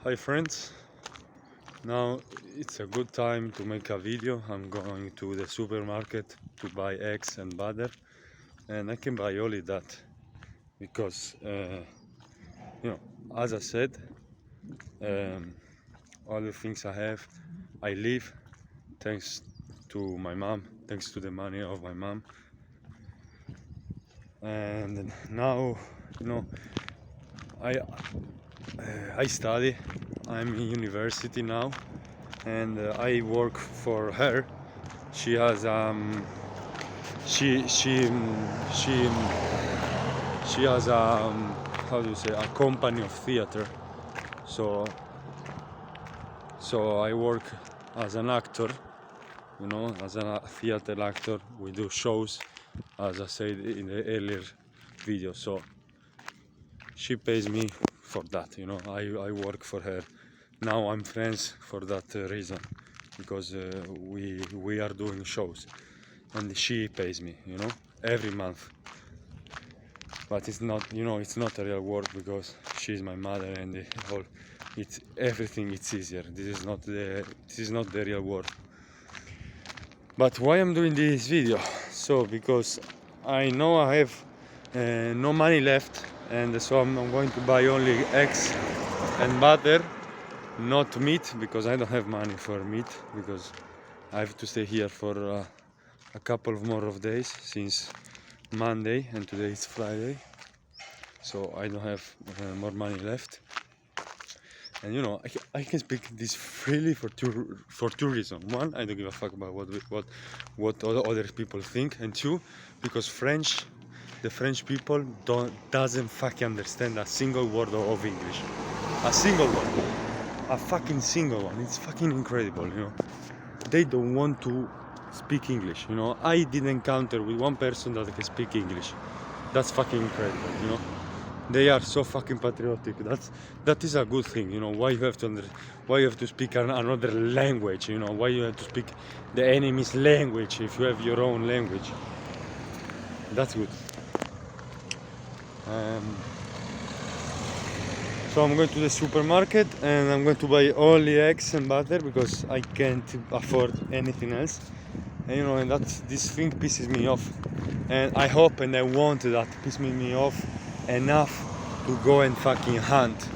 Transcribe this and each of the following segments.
Hi friends, now it's a good time to make a video. I'm going to the supermarket to buy eggs and butter, and I can buy only that because as I said, um, all the things I have, I live thanks to my mom, thanks to the money of my mom. And now, I I study. I'm in university now, and I work for her. She has she she she she has how do you say, a company of theater. So I work as an actor, as a theater actor. We do shows, as I said in the earlier video. So she pays me for that. I work for her. Now I'm friends for that reason, because we are doing shows, and she pays me, every month. But it's not, it's not a real work, because she's my mother, and it's everything. It's easier. This is not the real work. But why I'm doing this video? So because I know I have no money left, and so I'm going to buy only eggs and butter, not meat, because I don't have money for meat, because I have to stay here for a couple of more of days, since Monday, and today is Friday, so I don't have more money left. And I can speak this freely for two reasons. One, I don't give a fuck about what other people think, and two, because the French people doesn't fucking understand a single word of English, a single word, a fucking single one. It's fucking incredible. They don't want to speak English. I did encounter with one person that can speak English. That's fucking incredible. They are so fucking patriotic. That is a good thing. Why you have to speak another language? Why you have to speak the enemy's language if you have your own language? That's good. So I'm going to the supermarket, and I'm going to buy only eggs and butter, because I can't afford anything else. And this thing pisses me off, and I hope and I want that piss me off enough to go and fucking hunt,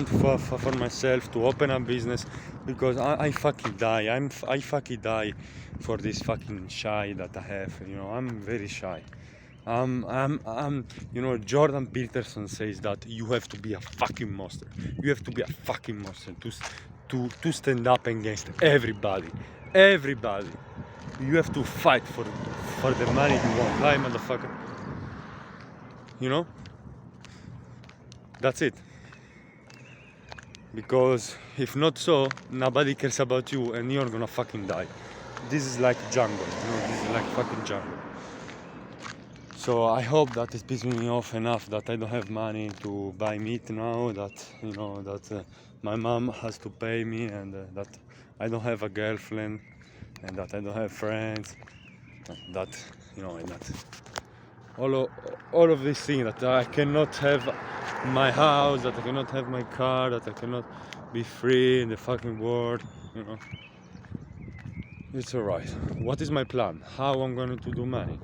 for myself, to open a business, because I fucking die. I fucking die for this fucking shy that I have. I'm very shy. Jordan Peterson says that you have to be a fucking monster. You have to be a fucking monster to stand up against everybody. Everybody. You have to fight for the money you want. Lie, motherfucker. That's it. Because if not so, nobody cares about you, and you're gonna fucking die. This is like jungle. This is like fucking jungle. So I hope that it pisses me off enough that I don't have money to buy meat now, that my mom has to pay me, and that I don't have a girlfriend, and that I don't have friends, and that all of these things, that I cannot have my house, that I cannot have my car, that I cannot be free in the fucking world. It's alright. What is my plan? How I'm going to do money?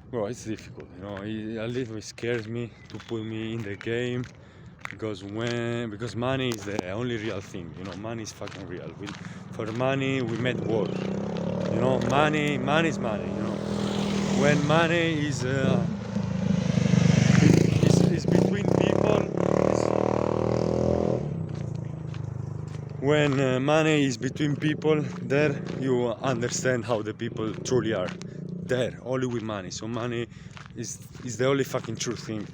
Well, it's difficult, a little scares me to put me in the game, because money is the only real thing. Money is fucking real. For money we made war. Money is money. When money is between people, when money is between people, there you understand how the people truly are. There, only with money. So money is the only fucking true thing.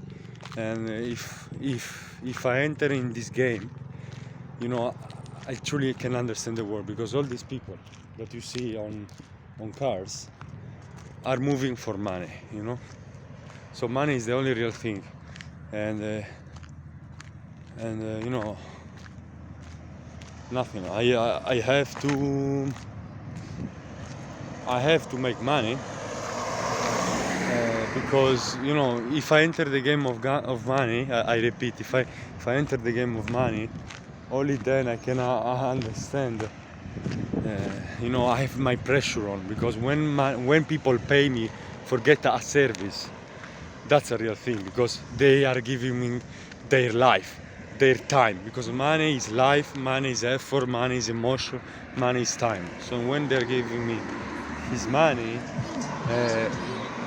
And if I enter in this game, I truly can understand the world, because all these people that you see on cars are moving for money. So money is the only real thing, and nothing. I have to make money, because you know, if I enter the game of money, I repeat, if I enter the game of money, only then I can understand. You know, I have my pressure on, because when people pay me for get a service, that's a real thing, because they are giving me their life, their time, because money is life, money is effort, money is emotion, money is time. So when they're giving me his money,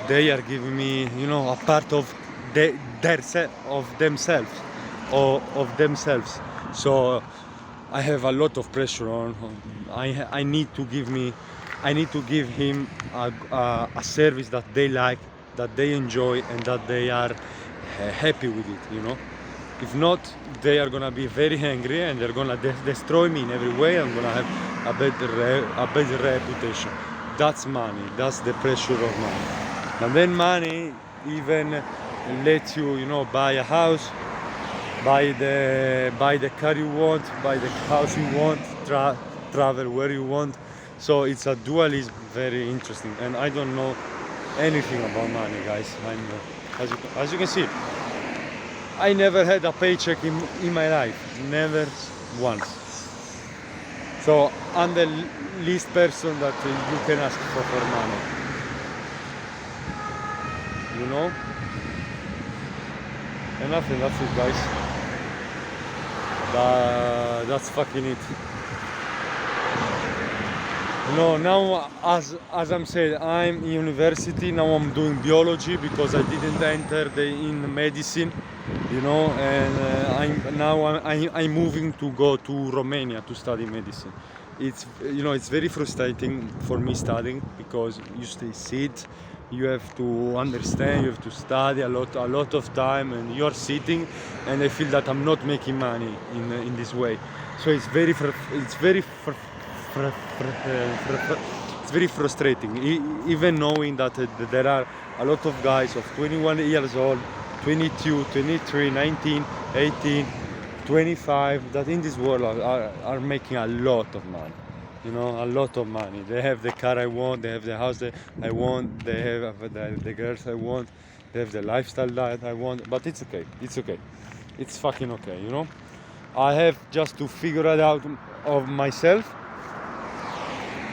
they are giving me, you know, a part of themselves, of themselves. So I have a lot of pressure on. I need to give him a service that they like, that they enjoy, and that they are happy with it. You know, if not, they are gonna be very angry and they're gonna destroy me in every way. I'm gonna have a better reputation. That's money. That's the pressure of money. And then money even lets you, you know, buy a house, buy the car you want, buy the house you want, travel where you want. So it's a dualism, very interesting. And I don't know anything about money, guys. As you can see, I never had a paycheck in my life, never once. So I'm the least person that you can ask for money. You know? And nothing, that's it, guys. That's fucking it. No, now as I'm saying, I'm in university now. I'm doing biology because I didn't enter in medicine, you know, and I'm moving to go to Romania to study medicine. It's, you know, it's very frustrating for me studying, because you sit, you have to understand, you have to study a lot of time, and you're sitting, and I feel that I'm not making money in this way. So it's very it's very frustrating, even knowing that there are a lot of guys of 21 years old, 22, 23, 19, 18, 25 that in this world are making a lot of money. You know, a lot of money. They have the car I want, they have the house that I want, they have the girls I want, they have the lifestyle that I want. But it's okay, it's fucking okay, you know. I have just to figure it out of myself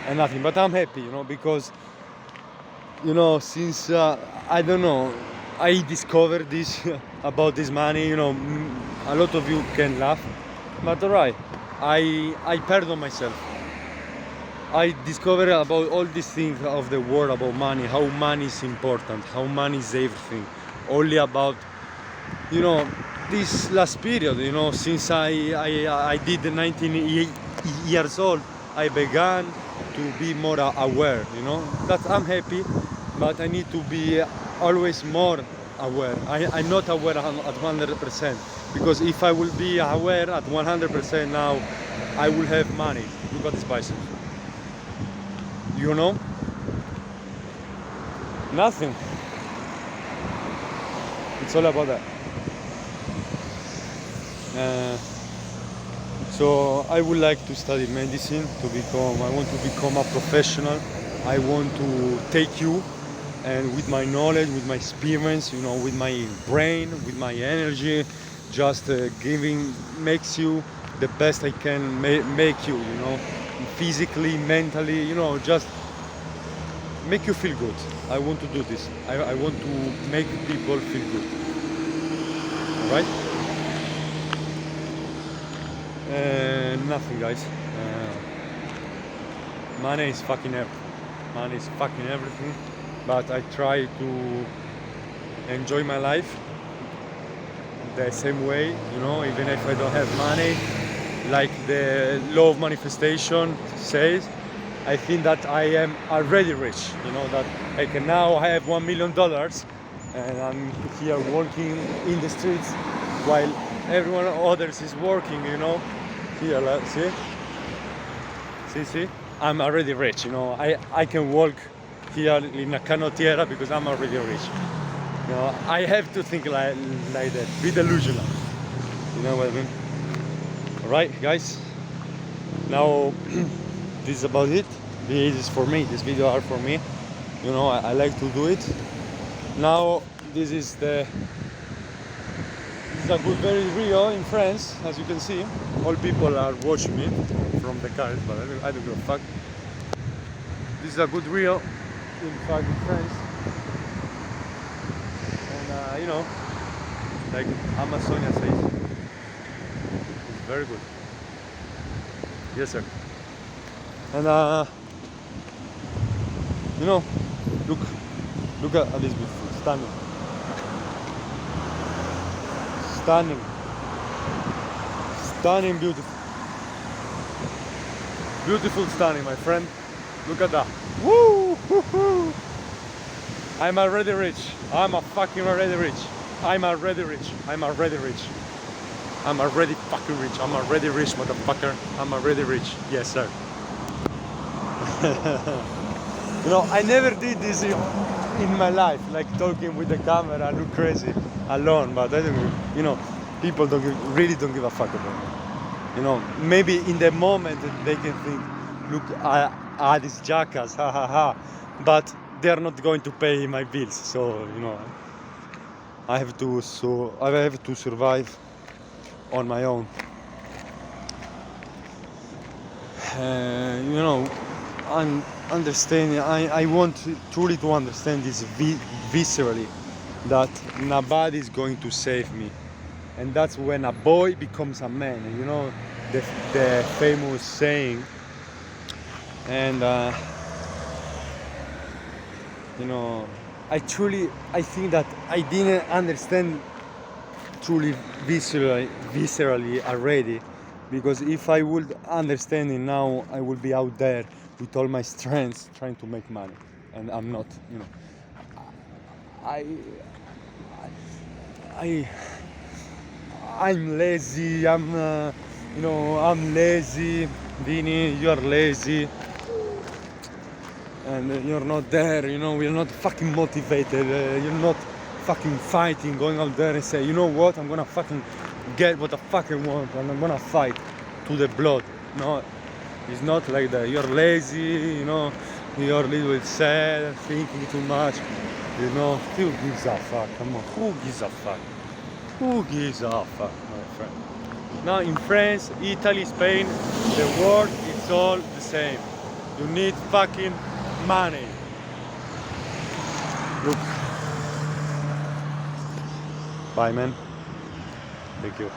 and nothing, but I'm happy, you know, because, you know, since I don't know, I discovered this about this money, you know, a lot of you can laugh, but alright, I pardon myself. I discovered about all these things of the world, about money, how money is important, how money is everything, only about, you know, this last period, you know, since I did 19 years old, I began to be more aware, you know. That I'm happy, but I need to be always more aware. I'm not aware at 100%, because if I will be aware at 100% now, I will have money. Look at this bicep. You know? Nothing. It's all about that. So I would like to study medicine, I want to become a professional. I want to take you, and with my knowledge, with my experience, you know, with my brain, with my energy, just makes you the best I can make you, you know, physically, mentally, you know, just make you feel good. I want to do this. I want to make people feel good. Right? Nothing, guys. Money is fucking everything. Money is fucking everything. But I try to enjoy my life the same way, you know, even if I don't have money. Like the law of manifestation says, I think that I am already rich, you know, that I can now have $1 million, and I'm here walking in the streets while everyone others is working, you know. Here, see, I'm already rich, you know. I can walk here in a canottiera because I'm already rich. You know, I have to think like that, be delusional. You know what I mean? Alright, guys. Now this is about it. This is for me. These videos are for me. You know, I like to do it. Now this is a good very Rio in France, as you can see. All people are watching me from the cars, but I don't give a fuck. This is a good Rio in fact in France. And you know, like Amazonia says, it's very good. Yes, sir. And you know, look at this beautiful, stunning, beautiful, stunning, my friend. Look at that. Woo! I'm already rich. I'm fucking already rich. I'm already fucking rich. I'm already rich, motherfucker. I'm already rich. Yes, sir. You know, I never did this in my life, like talking with the camera, look crazy alone. But I don't, you know, people really don't give a fuck about me. You know, maybe in the moment they can think, look, this jackass, ha ha ha. But they are not going to pay my bills, so you know, I have to survive on my own. You know, I'm understanding. I want truly to understand this viscerally, that nobody is going to save me, and that's when a boy becomes a man. You know, the famous saying. And you know, I think that I didn't understand truly viscerally already, because if I would understand it now, I would be out there with all my strengths trying to make money, and I'm not. You know, I'm lazy. I'm lazy. Vini, you're lazy. And you're not there, you know, we're not fucking motivated, you're not fucking fighting, going out there and say, you know what, I'm gonna fucking get what the fuck I want and I'm gonna fight to the blood. No, it's not like that. You're lazy, you know, you're a little bit sad, thinking too much, you know. Who gives a fuck? Come on, who gives a fuck? Who gives a fuck, my friend? Now in France, Italy, Spain, the world, it's all the same. You need fucking money. Look. Bye, man. Thank you.